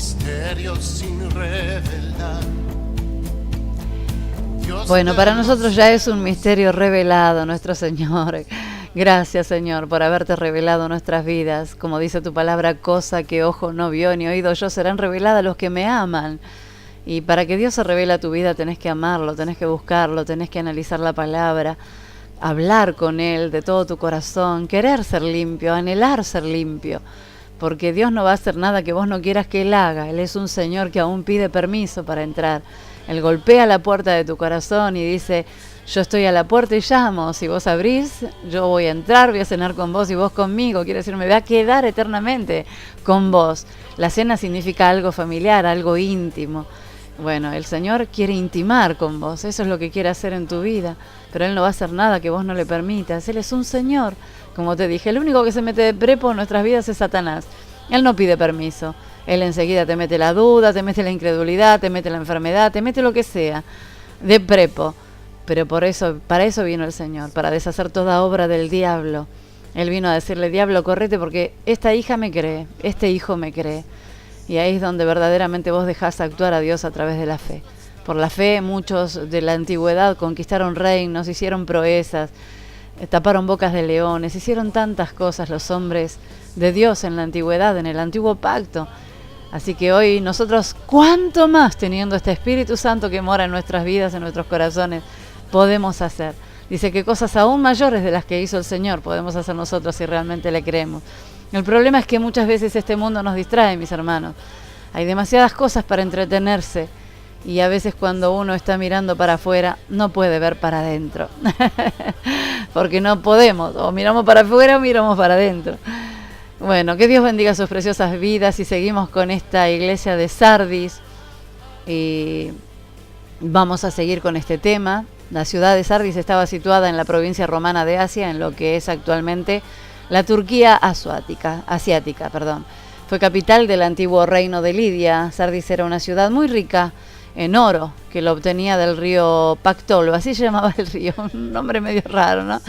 misterio sin revelar. Bueno, para nosotros ya es un misterio revelado, nuestro Señor. Gracias, Señor, por haberte revelado nuestras vidas. Como dice tu palabra, cosa que ojo no vio ni oído yo serán reveladas a los que me aman. Y para que Dios se revele a tu vida tenés que amarlo, tenés que buscarlo, tenés que analizar la palabra, hablar con Él de todo tu corazón, querer ser limpio, anhelar ser limpio. Porque Dios no va a hacer nada que vos no quieras que Él haga. Él es un Señor que aún pide permiso para entrar. Él golpea la puerta de tu corazón y dice, yo estoy a la puerta y llamo, si vos abrís, yo voy a entrar, voy a cenar con vos y vos conmigo, quiere decir, me voy a quedar eternamente con vos. La cena significa algo familiar, algo íntimo. Bueno, el Señor quiere intimar con vos, eso es lo que quiere hacer en tu vida, pero Él no va a hacer nada que vos no le permitas. Él es un Señor, como te dije, el único que se mete de prepo en nuestras vidas es Satanás. Él no pide permiso. Él enseguida te mete la duda, te mete la incredulidad, te mete la enfermedad, te mete lo que sea, de prepo. Pero para eso vino el Señor, para deshacer toda obra del diablo. Él vino a decirle, diablo, correte porque esta hija me cree, este hijo me cree. Y ahí es donde verdaderamente vos dejás actuar a Dios a través de la fe. Por la fe muchos de la antigüedad conquistaron reinos, hicieron proezas, taparon bocas de leones, hicieron tantas cosas los hombres de Dios en la antigüedad, en el antiguo pacto. Así que hoy nosotros, cuánto más teniendo este Espíritu Santo que mora en nuestras vidas, en nuestros corazones, podemos hacer. Dice que cosas aún mayores de las que hizo el Señor podemos hacer nosotros si realmente le creemos. El problema es que muchas veces este mundo nos distrae, mis hermanos. Hay demasiadas cosas para entretenerse y a veces cuando uno está mirando para afuera no puede ver para adentro. Porque no podemos, o miramos para afuera o miramos para adentro. Bueno, que Dios bendiga sus preciosas vidas y seguimos con esta iglesia de Sardis y vamos a seguir con este tema. La ciudad de Sardis estaba situada en la provincia romana de Asia, en lo que es actualmente la Turquía asiática. Fue capital del antiguo reino de Lidia. Sardis era una ciudad muy rica en oro, que lo obtenía del río Pactolo, así se llamaba el río, un nombre medio raro, ¿no?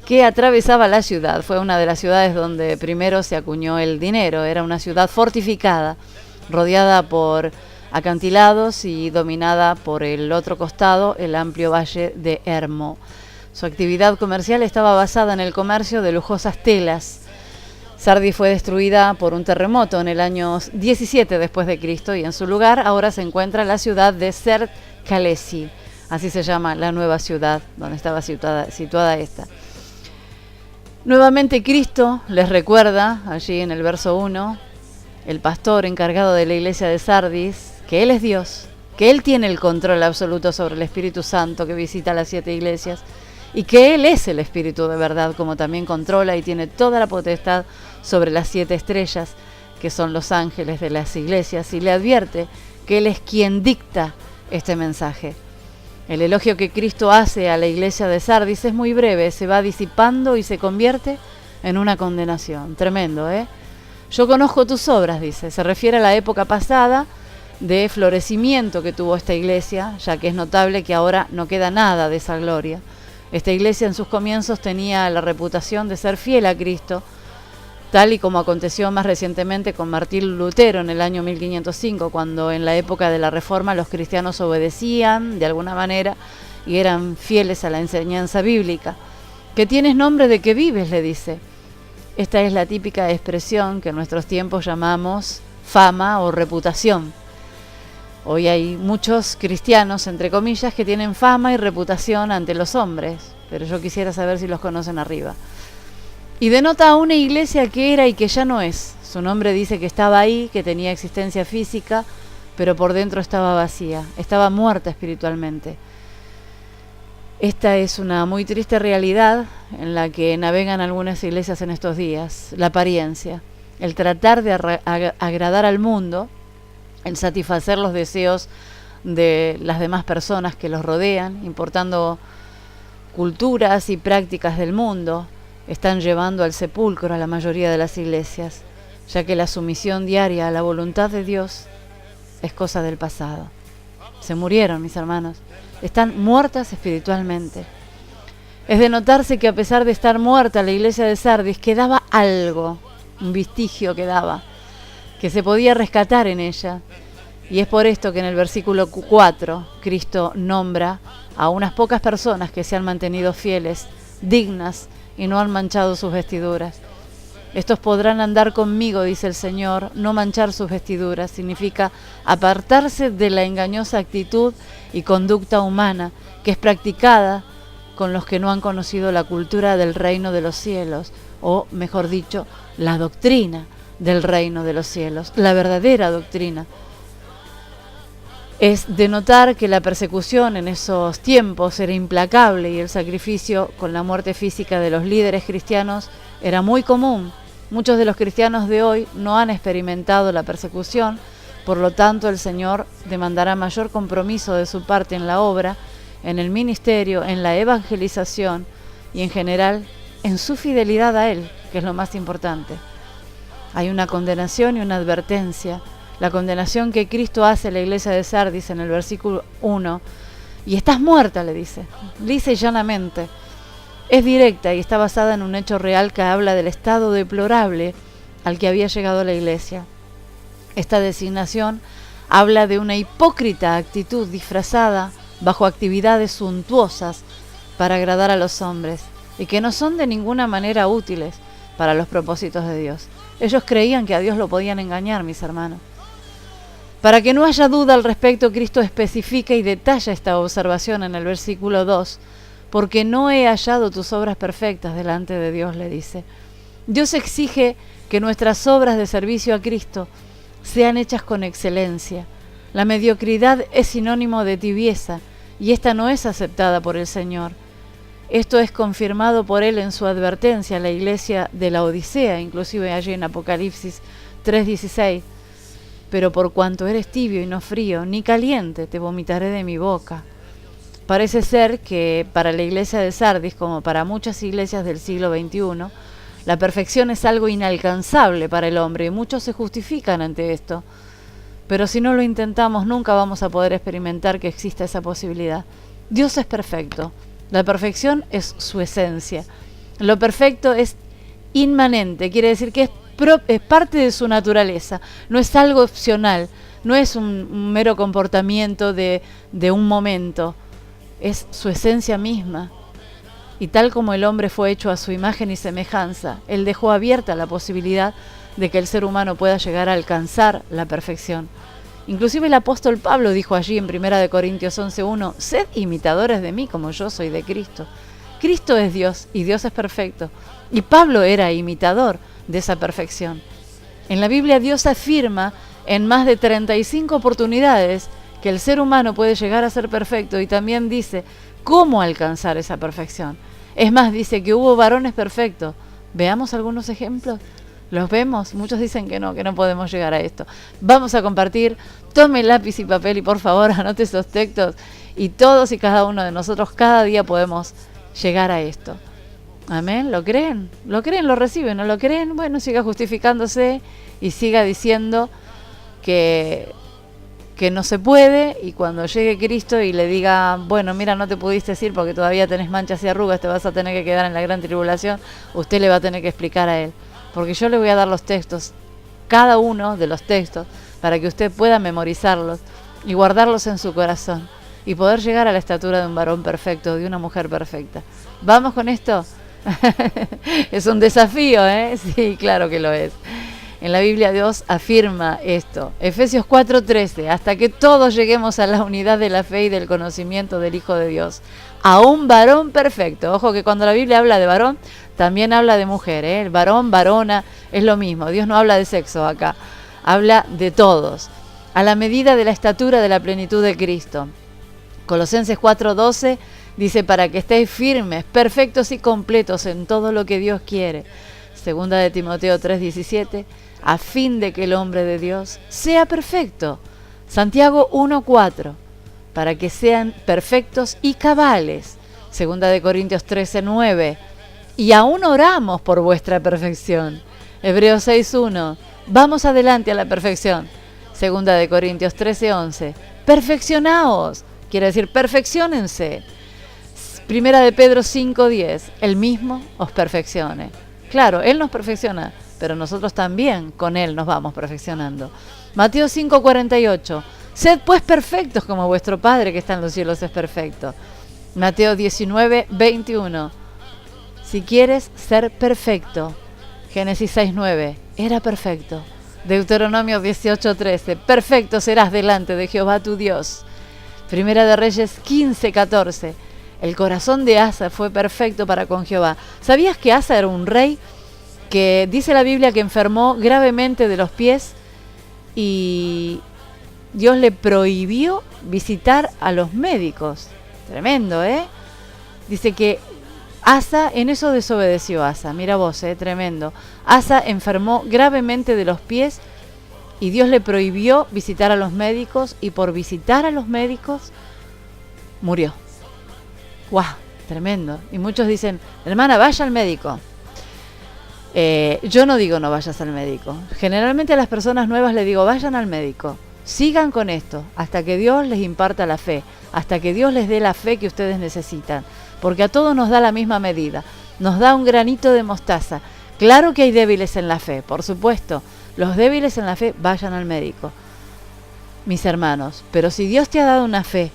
Que atravesaba la ciudad. Fue una de las ciudades donde primero se acuñó el dinero. Era una ciudad fortificada, rodeada por acantilados y dominada por el otro costado, el amplio valle de Hermo. Su actividad comercial estaba basada en el comercio de lujosas telas. Sardis fue destruida por un terremoto en el año 17 después de Cristo y en su lugar ahora se encuentra la ciudad de Sert-Kalesi. Así se llama la nueva ciudad donde estaba situada esta. Nuevamente Cristo les recuerda, allí en el verso 1, el pastor encargado de la iglesia de Sardis, que Él es Dios, que Él tiene el control absoluto sobre el Espíritu Santo que visita las 7 iglesias y que Él es el Espíritu de verdad, como también controla y tiene toda la potestad sobre las 7 estrellas, que son los ángeles de las iglesias, y le advierte que Él es quien dicta este mensaje. El elogio que Cristo hace a la iglesia de Sardis es muy breve, se va disipando y se convierte en una condenación. Tremendo, ¿eh? Yo conozco tus obras, dice. Se refiere a la época pasada de florecimiento que tuvo esta iglesia, ya que es notable que ahora no queda nada de esa gloria. Esta iglesia en sus comienzos tenía la reputación de ser fiel a Cristo, tal y como aconteció más recientemente con Martín Lutero en el año 1505, cuando en la época de la Reforma los cristianos obedecían de alguna manera y eran fieles a la enseñanza bíblica. Que tienes nombre de que vives, le dice. Esta es la típica expresión que en nuestros tiempos llamamos fama o reputación. Hoy hay muchos cristianos, entre comillas, que tienen fama y reputación ante los hombres, pero yo quisiera saber si los conocen arriba. Y denota a una iglesia que era y que ya no es. Su nombre dice que estaba ahí, que tenía existencia física, pero por dentro estaba vacía, estaba muerta espiritualmente. Esta es una muy triste realidad en la que navegan algunas iglesias en estos días. La apariencia, el tratar de agradar al mundo, el satisfacer los deseos de las demás personas que los rodean, importando culturas y prácticas del mundo, están llevando al sepulcro a la mayoría de las iglesias, ya que la sumisión diaria a la voluntad de Dios es cosa del pasado. Se murieron, mis hermanos, están muertas espiritualmente. Es de notarse que a pesar de estar muerta la iglesia de Sardis, quedaba algo, un vestigio quedaba, que se podía rescatar en ella. Y es por esto que en el versículo 4 Cristo nombra a unas pocas personas que se han mantenido fieles, dignas y no han manchado sus vestiduras. Estos podrán andar conmigo, dice el Señor. No manchar sus vestiduras significa apartarse de la engañosa actitud y conducta humana que es practicada con los que no han conocido la cultura del reino de los cielos, o mejor dicho, la doctrina del reino de los cielos, la verdadera doctrina. Es de notar que la persecución en esos tiempos era implacable y el sacrificio con la muerte física de los líderes cristianos era muy común. Muchos de los cristianos de hoy no han experimentado la persecución, por lo tanto el Señor demandará mayor compromiso de su parte en la obra, en el ministerio, en la evangelización y en general en su fidelidad a Él, que es lo más importante. Hay una condenación y una advertencia. La condenación que Cristo hace a la iglesia de Sardis en el versículo 1, y estás muerta, le dice, lisa y llanamente. Es directa y está basada en un hecho real que habla del estado deplorable al que había llegado la iglesia. Esta designación habla de una hipócrita actitud disfrazada bajo actividades suntuosas para agradar a los hombres y que no son de ninguna manera útiles para los propósitos de Dios. Ellos creían que a Dios lo podían engañar, mis hermanos. Para que no haya duda al respecto, Cristo especifica y detalla esta observación en el versículo 2, porque no he hallado tus obras perfectas delante de Dios, le dice. Dios exige que nuestras obras de servicio a Cristo sean hechas con excelencia. La mediocridad es sinónimo de tibieza y esta no es aceptada por el Señor. Esto es confirmado por Él en su advertencia a la iglesia de la Odisea, inclusive allí en Apocalipsis 3:16. Pero por cuanto eres tibio y no frío, ni caliente, te vomitaré de mi boca. Parece ser que para la iglesia de Sardis, como para muchas iglesias del siglo XXI, la perfección es algo inalcanzable para el hombre y muchos se justifican ante esto. Pero si no lo intentamos, nunca vamos a poder experimentar que exista esa posibilidad. Dios es perfecto. La perfección es su esencia. Lo perfecto es inmanente, quiere decir que es parte de su naturaleza, no es algo opcional, no es un mero comportamiento de un momento, es su esencia misma. Y tal como el hombre fue hecho a su imagen y semejanza, Él dejó abierta la posibilidad de que el ser humano pueda llegar a alcanzar la perfección. Inclusive el apóstol Pablo dijo allí en 1 Corintios 11:1, sed imitadores de mí como yo soy de Cristo. Cristo es Dios y Dios es perfecto. Y Pablo era imitador de esa perfección. En la Biblia Dios afirma en más de 35 oportunidades que el ser humano puede llegar a ser perfecto y también dice cómo alcanzar esa perfección. Es más, dice que hubo varones perfectos. Veamos algunos ejemplos. ¿Los vemos? Muchos dicen que no podemos llegar a esto. Vamos a compartir. Tome lápiz y papel y por favor anote esos textos. Y todos y cada uno de nosotros cada día podemos llegar a esto. Amén. ¿Lo creen? ¿Lo creen? ¿Lo reciben? ¿No lo creen? Bueno, siga justificándose y siga diciendo que no se puede, y cuando llegue Cristo y le diga, bueno, mira, no te pudiste ir porque todavía tenés manchas y arrugas, te vas a tener que quedar en la gran tribulación, usted le va a tener que explicar a Él. Porque yo le voy a dar los textos, cada uno de los textos, para que usted pueda memorizarlos y guardarlos en su corazón y poder llegar a la estatura de un varón perfecto, de una mujer perfecta. ¿Vamos con esto? Es un desafío, ¿eh? Sí, claro que lo es. En la Biblia Dios afirma esto. Efesios 4:13, hasta que todos lleguemos a la unidad de la fe y del conocimiento del Hijo de Dios, a un varón perfecto. Ojo que cuando la Biblia habla de varón, también habla de mujer, ¿eh? El varón, varona, es lo mismo. Dios no habla de sexo acá, habla de todos. A la medida de la estatura de la plenitud de Cristo. Colosenses 4:12 dice, para que estéis firmes, perfectos y completos en todo lo que Dios quiere. Segunda de Timoteo 3:17, a fin de que el hombre de Dios sea perfecto. Santiago 1:4, para que sean perfectos y cabales. Segunda de Corintios 13:9, y aún oramos por vuestra perfección. Hebreos 6:1, vamos adelante a la perfección. Segunda de Corintios 13:11, perfeccionaos, quiere decir perfecciónense. Primera de Pedro 5:10, el mismo os perfeccione. Claro, Él nos perfecciona, pero nosotros también con Él nos vamos perfeccionando. Mateo 5:48. Sed pues perfectos como vuestro Padre que está en los cielos es perfecto. Mateo 19:21. Si quieres ser perfecto. Génesis 6:9. Era perfecto. Deuteronomio 18:13. Perfecto serás delante de Jehová tu Dios. Primera de Reyes 15:14. El corazón de Asa fue perfecto para con Jehová. ¿Sabías que Asa era un rey que dice la Biblia que enfermó gravemente de los pies y Dios le prohibió visitar a los médicos? Tremendo, ¿eh? Dice que Asa, en eso desobedeció Asa. Mira vos, tremendo. Asa enfermó gravemente de los pies y Dios le prohibió visitar a los médicos y por visitar a los médicos murió. ¡Guau! Tremendo. Y muchos dicen, hermana, vaya al médico. Yo no digo no vayas al médico. Generalmente a las personas nuevas les digo, vayan al médico. Sigan con esto hasta que Dios les imparta la fe, hasta que Dios les dé la fe que ustedes necesitan. Porque a todos nos da la misma medida, nos da un granito de mostaza. Claro que hay débiles en la fe, por supuesto. Los débiles en la fe vayan al médico, mis hermanos. Pero si Dios te ha dado una fe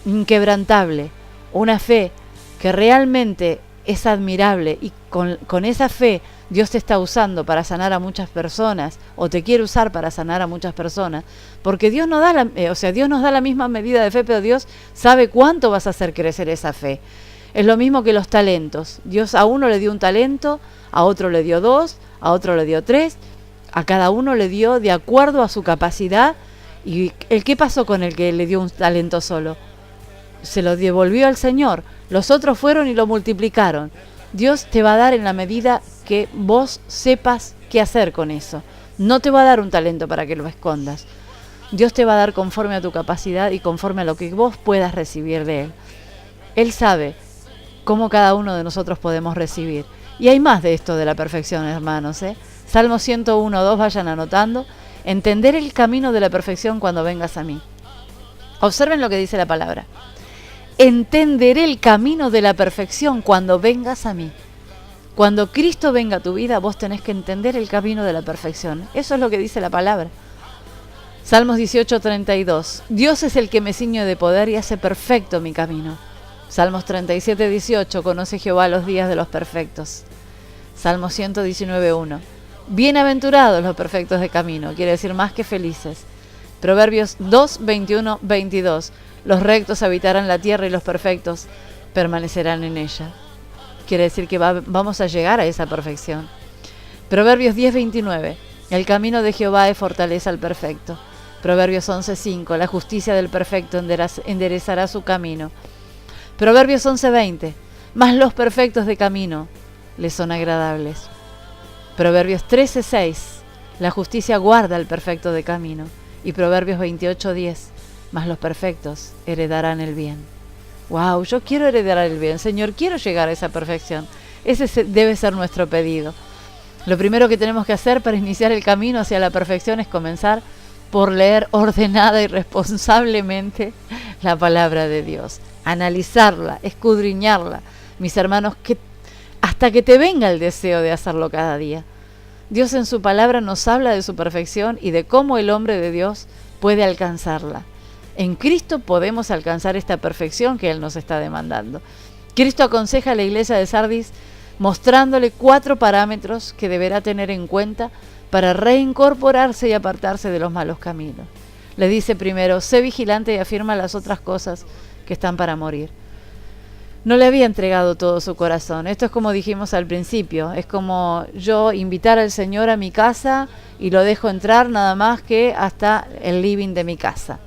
inquebrantable, una fe que realmente es admirable y con esa fe Dios te está usando para sanar a muchas personas o te quiere usar para sanar a muchas personas, porque Dios nos da Dios nos da la misma medida de fe, pero Dios sabe cuánto vas a hacer crecer esa fe. Es lo mismo que los talentos. Dios a uno le dio un talento, a otro le dio 2, a otro le dio 3, a cada uno le dio de acuerdo a su capacidad. ¿Y qué pasó con el que le dio un talento solo? Se lo devolvió al Señor. Los otros fueron y lo multiplicaron. Dios te va a dar en la medida que vos sepas qué hacer con eso. No te va a dar un talento para que lo escondas. Dios te va a dar conforme a tu capacidad y conforme a lo que vos puedas recibir de Él. Él sabe cómo cada uno de nosotros podemos recibir. Y hay más de esto de la perfección, hermanos. Salmo 101:2, vayan anotando. Entender el camino de la perfección cuando vengas a mí. Observen lo que dice la palabra. Entenderé el camino de la perfección cuando vengas a mí. Cuando Cristo venga a tu vida, vos tenés que entender el camino de la perfección. Eso es lo que dice la palabra. Salmos 18:32. Dios es el que me ciñe de poder y hace perfecto mi camino. Salmos 37:18. Conoce Jehová los días de los perfectos. Salmos 119:1. Bienaventurados los perfectos de camino. Quiere decir más que felices. Proverbios 2:21-22. Los rectos habitarán la tierra y los perfectos permanecerán en ella. Quiere decir que vamos a llegar a esa perfección. Proverbios 10:29. El camino de Jehová es fortaleza al perfecto. Proverbios 11:5. La justicia del perfecto enderezará su camino. Proverbios 11:20. Mas los perfectos de camino les son agradables. Proverbios 13:6. La justicia guarda al perfecto de camino. Y Proverbios 28:10. Mas los perfectos heredarán el bien. Wow, yo quiero heredar el bien, Señor, quiero llegar a esa perfección. Ese debe ser nuestro pedido. Lo primero que tenemos que hacer para iniciar el camino hacia la perfección es comenzar por leer ordenada y responsablemente la palabra de Dios. Analizarla, escudriñarla, mis hermanos, hasta que te venga el deseo de hacerlo cada día. Dios en su palabra nos habla de su perfección y de cómo el hombre de Dios puede alcanzarla. En Cristo podemos alcanzar esta perfección que Él nos está demandando. Cristo aconseja a la iglesia de Sardis mostrándole 4 parámetros que deberá tener en cuenta para reincorporarse y apartarse de los malos caminos. Le dice primero, sé vigilante y afirma las otras cosas que están para morir. No le había entregado todo su corazón. Esto es como dijimos al principio, es como yo invitar al Señor a mi casa y lo dejo entrar nada más que hasta el living de mi casa.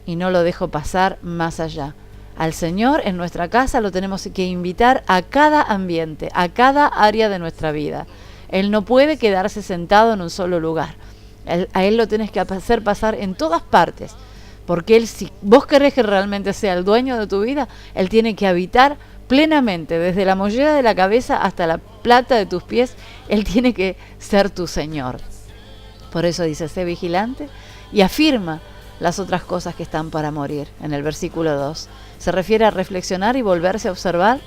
Y no lo dejo pasar más allá. Al Señor en nuestra casa lo tenemos que invitar a cada ambiente, a cada área de nuestra vida. Él no puede quedarse sentado en un solo lugar. A Él lo tenés que hacer pasar en todas partes. Porque Él, si vos querés que realmente sea el dueño de tu vida, Él tiene que habitar plenamente, desde la mollera de la cabeza hasta la plata de tus pies. Él tiene que ser tu Señor. Por eso dice, sé vigilante y afirma las otras cosas que están para morir. En el versículo 2 se refiere a reflexionar y volverse a observar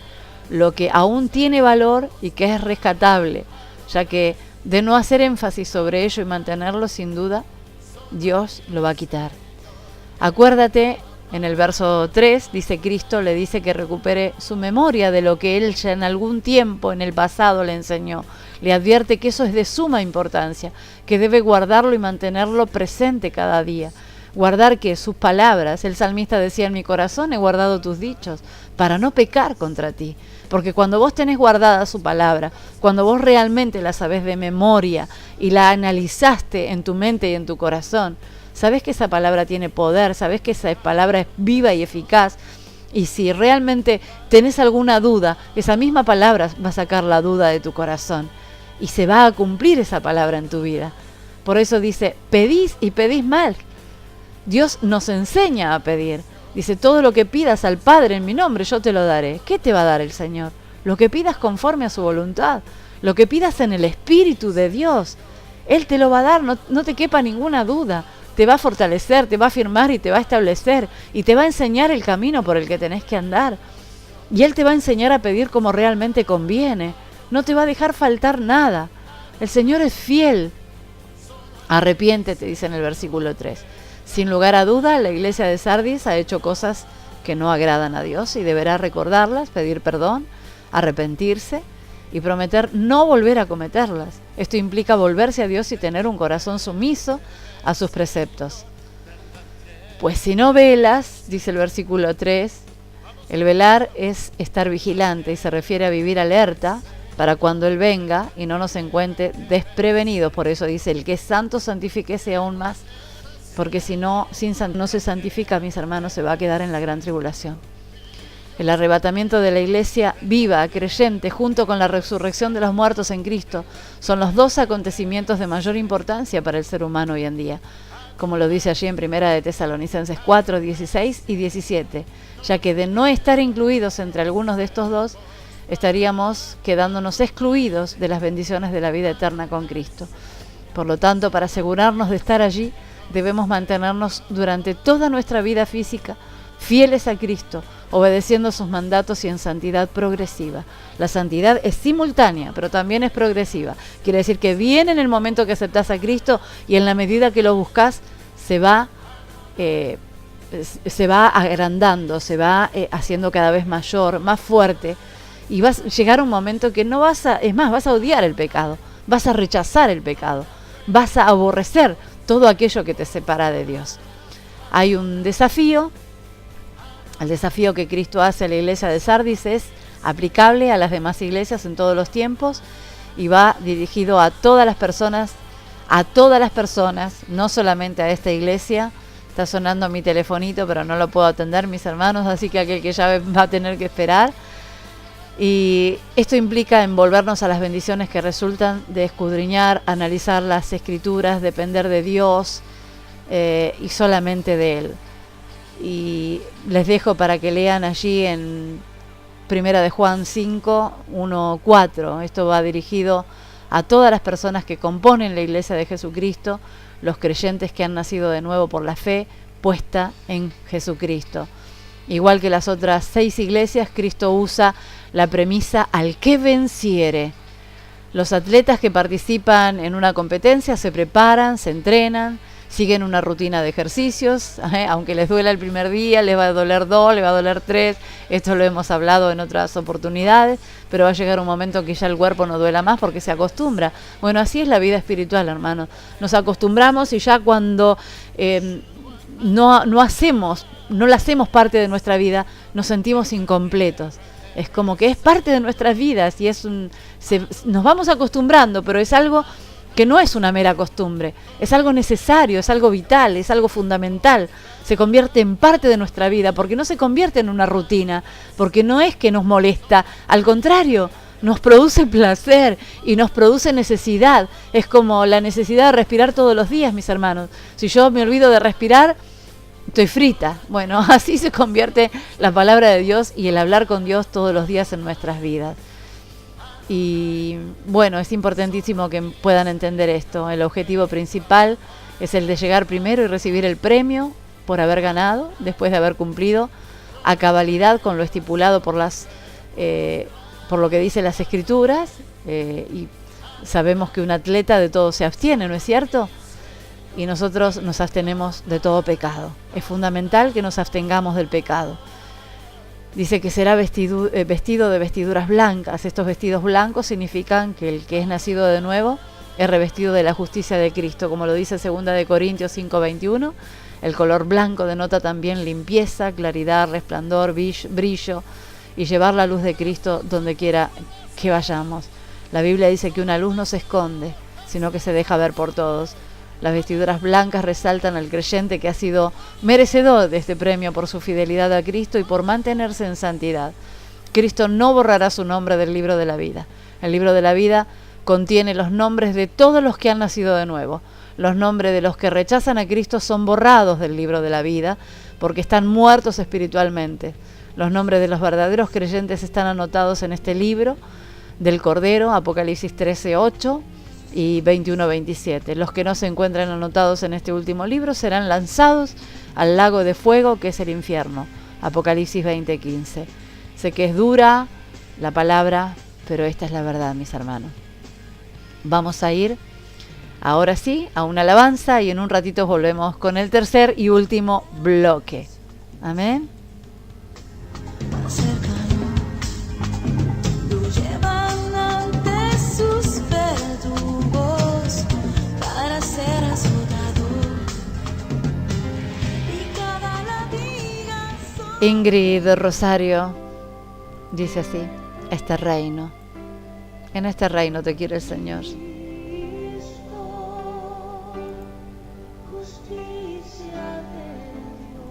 lo que aún tiene valor y que es rescatable, ya que de no hacer énfasis sobre ello y mantenerlo, sin duda, Dios lo va a quitar. Acuérdate, en el verso 3, dice Cristo, le dice que recupere su memoria de lo que Él ya en algún tiempo, en el pasado, le enseñó. Le advierte que eso es de suma importancia, que debe guardarlo y mantenerlo presente cada día. Guardar que sus palabras, el salmista decía, en mi corazón he guardado tus dichos, para no pecar contra ti. Porque cuando vos tenés guardada su palabra, cuando vos realmente la sabés de memoria y la analizaste en tu mente y en tu corazón, sabés que esa palabra tiene poder, sabés que esa palabra es viva y eficaz. Y si realmente tenés alguna duda, esa misma palabra va a sacar la duda de tu corazón. Y se va a cumplir esa palabra en tu vida. Por eso dice, pedís y pedís mal. Dios nos enseña a pedir. Dice, todo lo que pidas al Padre en mi nombre, yo te lo daré. ¿Qué te va a dar el Señor? Lo que pidas conforme a su voluntad. Lo que pidas en el Espíritu de Dios. Él te lo va a dar, no te quepa ninguna duda. Te va a fortalecer, te va a afirmar y te va a establecer. Y te va a enseñar el camino por el que tenés que andar. Y Él te va a enseñar a pedir como realmente conviene. No te va a dejar faltar nada. El Señor es fiel. Arrepiéntete, dice en el versículo 3. Sin lugar a duda, la iglesia de Sardis ha hecho cosas que no agradan a Dios y deberá recordarlas, pedir perdón, arrepentirse y prometer no volver a cometerlas. Esto implica volverse a Dios y tener un corazón sumiso a sus preceptos. Pues si no velas, dice el versículo 3, el velar es estar vigilante y se refiere a vivir alerta para cuando Él venga y no nos encuentre desprevenidos. Por eso dice, el que es santo santifíquese aún más, porque si no, no se santifica, mis hermanos, se va a quedar en la gran tribulación. El arrebatamiento de la iglesia viva, creyente, junto con la resurrección de los muertos en Cristo, son los dos acontecimientos de mayor importancia para el ser humano hoy en día, como lo dice allí en 1 de Tesalonicenses 4, 16 y 17, ya que de no estar incluidos entre algunos de estos dos, estaríamos quedándonos excluidos de las bendiciones de la vida eterna con Cristo. Por lo tanto, para asegurarnos de estar allí, debemos mantenernos durante toda nuestra vida física fieles a Cristo, obedeciendo sus mandatos y en santidad progresiva. La santidad es simultánea, pero también es progresiva. Quiere decir que viene en el momento que aceptás a Cristo y en la medida que lo buscás, se va agrandando, se va haciendo cada vez mayor, más fuerte. Y vas a llegar a un momento que no vas a odiar el pecado, vas a rechazar el pecado, vas a aborrecer todo aquello que te separa de Dios. Hay un desafío. El desafío que Cristo hace a la iglesia de Sardis es aplicable a las demás iglesias en todos los tiempos y va dirigido a todas las personas, no solamente a esta iglesia. Está sonando mi telefonito, pero no lo puedo atender, mis hermanos, así que aquel que ya va a tener que esperar. Y esto implica envolvernos a las bendiciones que resultan de escudriñar, analizar las Escrituras, depender de Dios y solamente de Él. Y les dejo para que lean allí en 1 de Juan 5, 1, 4. Esto va dirigido a todas las personas que componen la iglesia de Jesucristo, los creyentes que han nacido de nuevo por la fe puesta en Jesucristo. Igual que las otras 6 iglesias, Cristo usa la premisa al que venciere. Los atletas que participan en una competencia se preparan, se entrenan, siguen una rutina de ejercicios, aunque les duela el primer día, les va a doler 2, les va a doler 3, esto lo hemos hablado en otras oportunidades, pero va a llegar un momento que ya el cuerpo no duela más porque se acostumbra. Bueno, así es la vida espiritual, hermanos. Nos acostumbramos y ya cuando no la hacemos parte de nuestra vida, nos sentimos incompletos. Es como que es parte de nuestras vidas y nos vamos acostumbrando, pero es algo que no es una mera costumbre, es algo necesario, es algo vital, es algo fundamental. Se convierte en parte de nuestra vida, porque no se convierte en una rutina, porque no es que nos molesta, al contrario, nos produce placer y nos produce necesidad. Es como la necesidad de respirar todos los días, mis hermanos. Si yo me olvido de respirar, estoy frita. Bueno, así se convierte la palabra de Dios y el hablar con Dios todos los días en nuestras vidas. Y bueno, es importantísimo que puedan entender esto. El objetivo principal es el de llegar primero y recibir el premio por haber ganado, después de haber cumplido a cabalidad con lo estipulado por lo que dicen las Escrituras, y Sabemos que un atleta de todo se abstiene, ¿no es cierto? Y nosotros nos abstenemos de todo pecado. Es fundamental que nos abstengamos del pecado. Dice que será vestido de vestiduras blancas. Estos vestidos blancos significan que el que es nacido de nuevo es revestido de la justicia de Cristo, como lo dice 2 de Corintios 5:21. El color blanco denota también limpieza, claridad, resplandor, brillo y llevar la luz de Cristo donde quiera que vayamos. La Biblia dice que una luz no se esconde, sino que se deja ver por todos. Las vestiduras blancas resaltan al creyente que ha sido merecedor de este premio por su fidelidad a Cristo y por mantenerse en santidad. Cristo no borrará su nombre del libro de la vida. El libro de la vida contiene los nombres de todos los que han nacido de nuevo. Los nombres de los que rechazan a Cristo son borrados del libro de la vida porque están muertos espiritualmente. Los nombres de los verdaderos creyentes están anotados en este libro del Cordero, Apocalipsis 13:8 y 21:27. Los que no se encuentran anotados en este último libro serán lanzados al lago de fuego que es el infierno. Apocalipsis 20:15. Sé que es dura la palabra, pero esta es la verdad, mis hermanos. Vamos a ir ahora sí a una alabanza y en un ratito volvemos con el tercer y último bloque. Amén. Ingrid Rosario dice así: este reino, en este reino te quiere el Señor.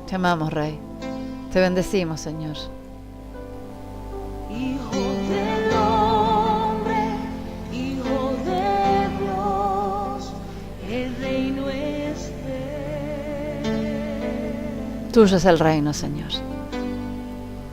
Te amamos, Rey, te bendecimos, Señor. Hijo del hombre, Hijo de Dios, el reino es de... Tuyo es el reino, Señor.